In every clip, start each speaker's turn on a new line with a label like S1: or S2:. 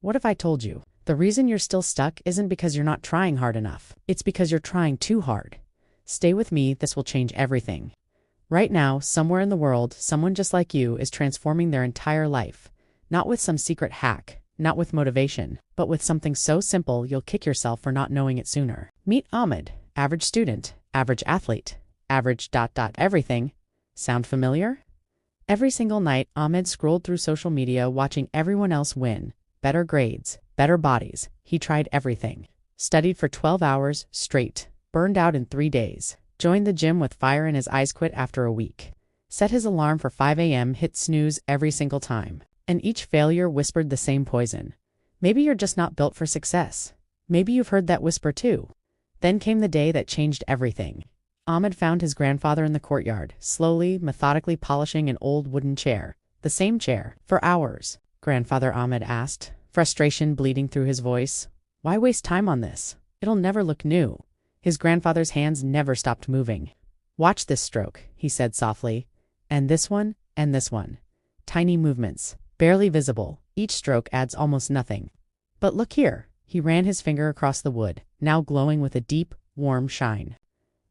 S1: What if I told you? The reason you're still stuck isn't because you're not trying hard enough. It's because you're trying too hard. Stay with me, this will change everything. Right now, somewhere in the world, someone just like you is transforming their entire life. Not with some secret hack, not with motivation, but with something so simple you'll kick yourself for not knowing it sooner. Meet Ahmed, average student, average athlete, average ... everything. Sound familiar? Every single night, Ahmed scrolled through social media watching everyone else win. Better grades, better bodies. He tried everything. Studied for 12 hours straight. Burned out in 3 days. Joined the gym with fire in his eyes, quit after a week. Set his alarm for 5 a.m., hit snooze every single time. And each failure whispered the same poison. Maybe you're just not built for success. Maybe you've heard that whisper too. Then came the day that changed everything. Ahmed found his grandfather in the courtyard, slowly, methodically polishing an old wooden chair. The same chair. For hours. Grandfather, Ahmed asked, frustration bleeding through his voice. Why waste time on this? It'll never look new. His grandfather's hands never stopped moving. Watch this stroke, he said softly. And this one, and this one. Tiny movements, barely visible. Each stroke adds almost nothing. But look here. He ran his finger across the wood, now glowing with a deep, warm shine.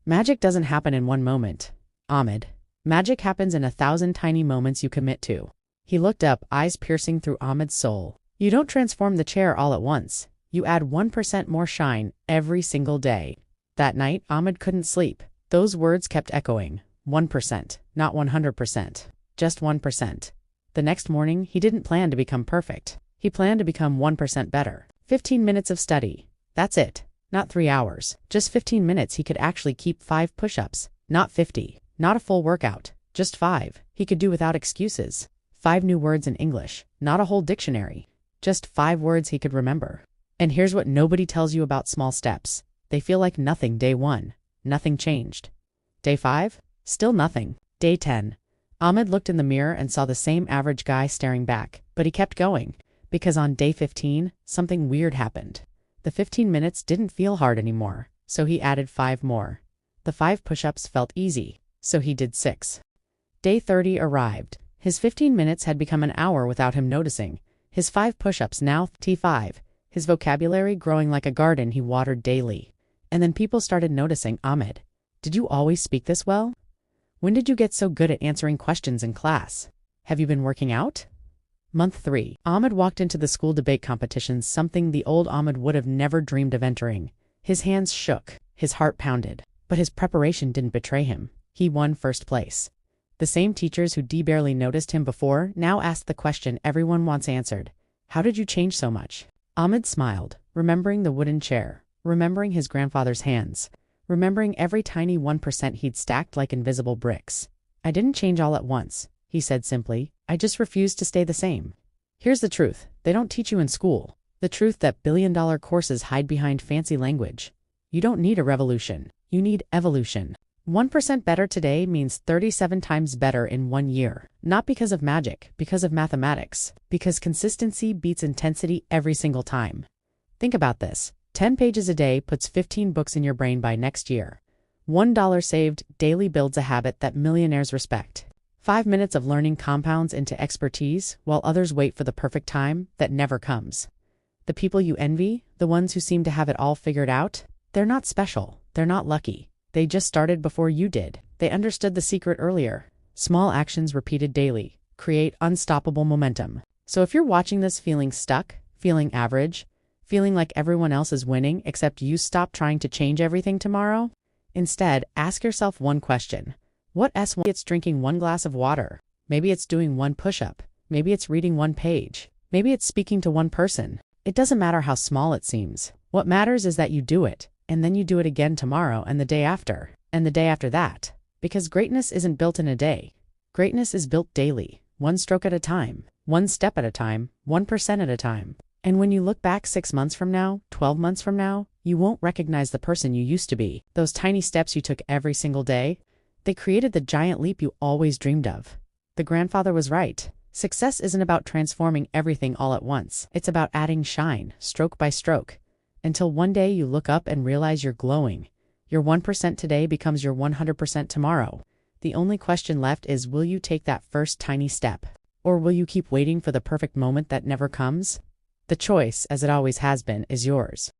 S1: Magic doesn't happen in one moment, Ahmed. Magic happens in 1,000 tiny moments you commit to. He looked up, eyes piercing through Ahmed's soul. You don't transform the chair all at once. You add 1% more shine every single day. That night, Ahmed couldn't sleep. Those words kept echoing. 1%, not 100%. Just 1%. The next morning, he didn't plan to become perfect. He planned to become 1% better. 15 minutes of study. That's it. Not 3 hours. Just 15 minutes he could actually keep 5 push-ups. Not 50. Not a full workout. Just 5. He could do without excuses. 5 new words in English. Not a whole dictionary. Just 5 words he could remember. And here's what nobody tells you about small steps. They feel like nothing day 1. Nothing changed. Day 5? Still nothing. Day 10. Ahmed looked in the mirror and saw the same average guy staring back, but he kept going. Because on day 15, something weird happened. The 15 minutes didn't feel hard anymore, so he added 5 more. The 5 push-ups felt easy, so he did 6. Day 30 arrived. His 15 minutes had become an hour without him noticing. His 5 push-ups now T5. His vocabulary growing like a garden he watered daily. And then people started noticing. Ahmed, did you always speak this well? When did you get so good at answering questions in class? Have you been working out? Month 3. Ahmed walked into the school debate competitions, something the old Ahmed would have never dreamed of entering. His hands shook, his heart pounded, but his preparation didn't betray him. He won first place. The same teachers who barely noticed him before now asked the question everyone once answered. How did you change so much? Ahmed smiled, remembering the wooden chair, remembering his grandfather's hands, remembering every tiny 1% he'd stacked like invisible bricks. I didn't change all at once, he said simply. I just refused to stay the same. Here's the truth. They don't teach you in school. The truth that billion-dollar courses hide behind fancy language. You don't need a revolution. You need evolution. 1% better today means 37 times better in 1 year. Not because of magic, because of mathematics. Because consistency beats intensity every single time. Think about this. 10 pages a day puts 15 books in your brain by next year. $1 saved daily builds a habit that millionaires respect. 5 minutes of learning compounds into expertise while others wait for the perfect time that never comes. The people you envy, the ones who seem to have it all figured out, they're not special. They're not lucky. They just started before you did. They understood the secret earlier. Small actions repeated daily create unstoppable momentum. So if you're watching this feeling stuck, feeling average, feeling like everyone else is winning except you, stop trying to change everything tomorrow. Instead, ask yourself one question. What else? It's drinking 1 glass of water. Maybe it's doing 1 push-up. Maybe it's reading 1 page. Maybe it's speaking to 1 person. It doesn't matter how small it seems. What matters is that you do it, and then you do it again tomorrow and the day after, and the day after that. Because greatness isn't built in a day. Greatness is built daily, 1 stroke at a time, 1 step at a time, 1% at a time. And when you look back 6 months from now, 12 months from now, you won't recognize the person you used to be. Those tiny steps you took every single day, they created the giant leap you always dreamed of. The grandfather was right. Success isn't about transforming everything all at once. It's about adding shine, stroke by stroke, until one day you look up and realize you're glowing. Your 1% today becomes your 100% tomorrow. The only question left is, will you take that first tiny step? Or will you keep waiting for the perfect moment that never comes? The choice, as it always has been, is yours.